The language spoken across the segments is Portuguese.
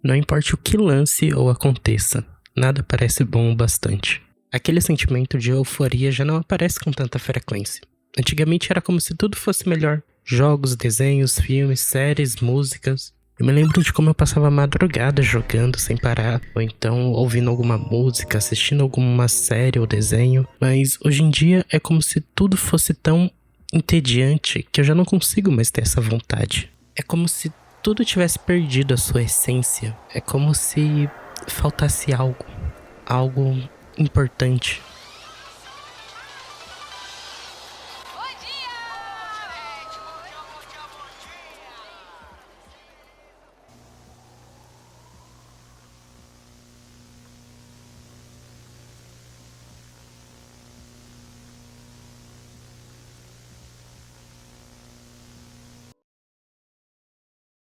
Não importa o que lance ou aconteça, nada parece bom o bastante. Aquele sentimento de euforia já não aparece com tanta frequência. Antigamente era como se tudo fosse melhor. Jogos, desenhos, filmes, séries, músicas. Eu me lembro de como eu passava a madrugada jogando sem parar, ou então ouvindo alguma música, assistindo alguma série ou desenho. Mas hoje em dia é como se tudo fosse tão entediante que eu já não consigo mais ter essa vontade. É como se tudo tivesse perdido a sua essência. É como se faltasse algo importante.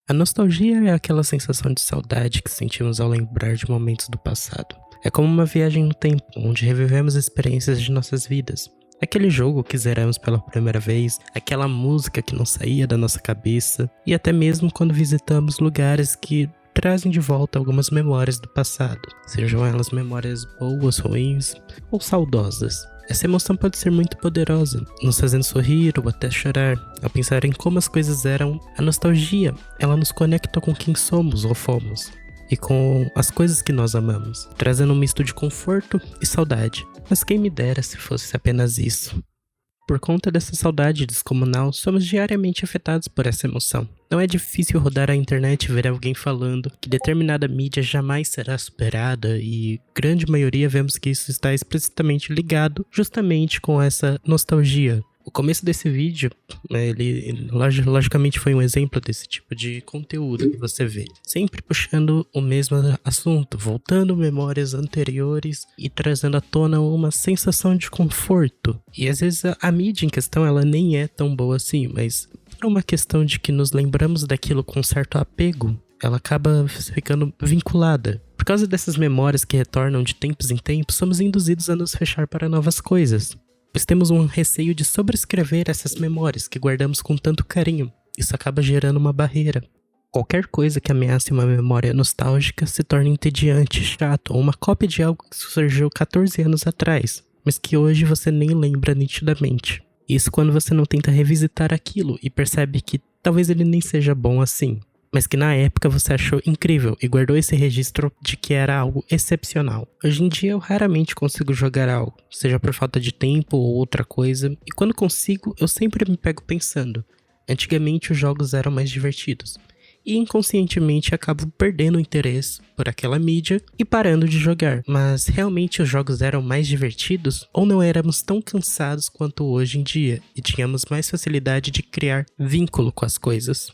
A nostalgia é aquela sensação de saudade que sentimos ao lembrar de momentos do passado. É como uma viagem no tempo, onde revivemos experiências de nossas vidas. Aquele jogo que zeramos pela primeira vez, aquela música que não saía da nossa cabeça, e até mesmo quando visitamos lugares que trazem de volta algumas memórias do passado, sejam elas memórias boas, ruins ou saudosas. Essa emoção pode ser muito poderosa, nos fazendo sorrir ou até chorar, ao pensar em como as coisas eram. A nostalgia, ela nos conecta com quem somos ou fomos, e com as coisas que nós amamos, trazendo um misto de conforto e saudade. Mas quem me dera se fosse apenas isso. Por conta dessa saudade descomunal, somos diariamente afetados por essa emoção. Não é difícil rodar a internet e ver alguém falando que determinada mídia jamais será superada, e grande maioria vemos que isso está explicitamente ligado justamente com essa nostalgia. O começo desse vídeo, ele logicamente foi um exemplo desse tipo de conteúdo que você vê. Sempre puxando o mesmo assunto, voltando memórias anteriores e trazendo à tona uma sensação de conforto. E às vezes a mídia em questão ela nem é tão boa assim, mas por uma questão de que nos lembramos daquilo com certo apego, ela acaba ficando vinculada. Por causa dessas memórias que retornam de tempos em tempos, somos induzidos a nos fechar para novas coisas, pois temos um receio de sobrescrever essas memórias que guardamos com tanto carinho. Isso acaba gerando uma barreira. Qualquer coisa que ameace uma memória nostálgica se torna entediante, chato, ou uma cópia de algo que surgiu 14 anos atrás, mas que hoje você nem lembra nitidamente. Isso quando você não tenta revisitar aquilo e percebe que talvez ele nem seja bom assim, mas que na época você achou incrível e guardou esse registro de que era algo excepcional. Hoje em dia eu raramente consigo jogar algo, seja por falta de tempo ou outra coisa, e quando consigo eu sempre me pego pensando, antigamente os jogos eram mais divertidos, e inconscientemente acabo perdendo o interesse por aquela mídia e parando de jogar. Mas realmente os jogos eram mais divertidos ou não éramos tão cansados quanto hoje em dia e tínhamos mais facilidade de criar vínculo com as coisas?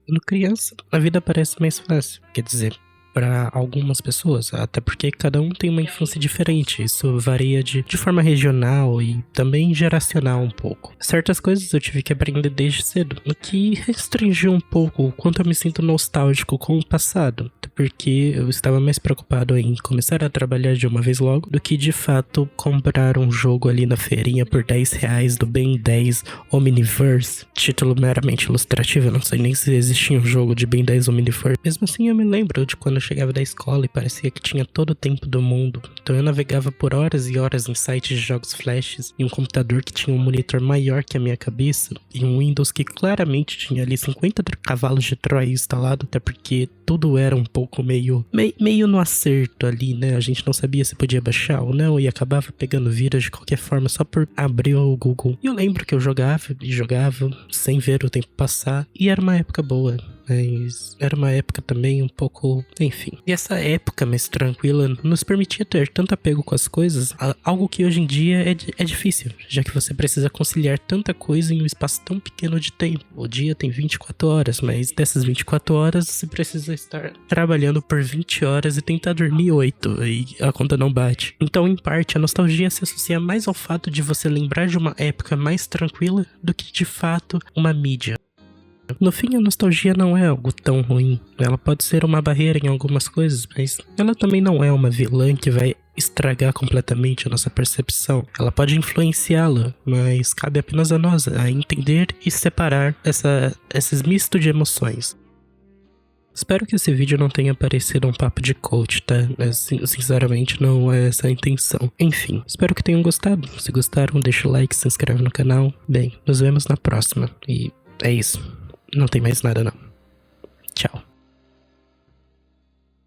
Quando criança, a vida parece mais fácil, quer dizer, para algumas pessoas, até porque cada um tem uma infância diferente, isso varia de forma regional e também geracional um pouco. Certas coisas eu tive que aprender desde cedo, o que restringiu um pouco o quanto eu me sinto nostálgico com o passado, até porque eu estava mais preocupado em começar a trabalhar de uma vez logo do que de fato comprar um jogo ali na feirinha por R$10 do Ben 10 Omniverse, título meramente ilustrativo, eu não sei nem se existia um jogo de Ben 10 Omniverse. Mesmo assim eu me lembro de quando eu chegava da escola e parecia que tinha todo o tempo do mundo. Então eu navegava por horas e horas em sites de jogos flashes, em um computador que tinha um monitor maior que a minha cabeça, e um Windows que claramente tinha ali 50 cavalos de Troia instalado, até porque tudo era um pouco meio no acerto ali, né? A gente não sabia se podia baixar ou não, e acabava pegando vírus de qualquer forma só por abrir o Google. E eu lembro que eu jogava sem ver o tempo passar, e era uma época boa. Mas era uma época também um pouco, enfim. E essa época mais tranquila nos permitia ter tanto apego com as coisas, algo que hoje em dia é difícil, já que você precisa conciliar tanta coisa em um espaço tão pequeno de tempo. O dia tem 24 horas, mas dessas 24 horas você precisa estar trabalhando por 20 horas e tentar dormir 8, e a conta não bate. Então, em parte, a nostalgia se associa mais ao fato de você lembrar de uma época mais tranquila do que, de fato, uma mídia. No fim, a nostalgia não é algo tão ruim. Ela pode ser uma barreira em algumas coisas, mas ela também não é uma vilã que vai estragar completamente a nossa percepção. Ela pode influenciá-la, mas cabe apenas a nós a entender e separar esses mistos de emoções. Espero que esse vídeo não tenha parecido um papo de coach, tá? Sinceramente, não é essa a intenção. Enfim, espero que tenham gostado. Se gostaram, deixa o like, se inscreve no canal. Bem, nos vemos na próxima. E é isso. Não tem mais nada não.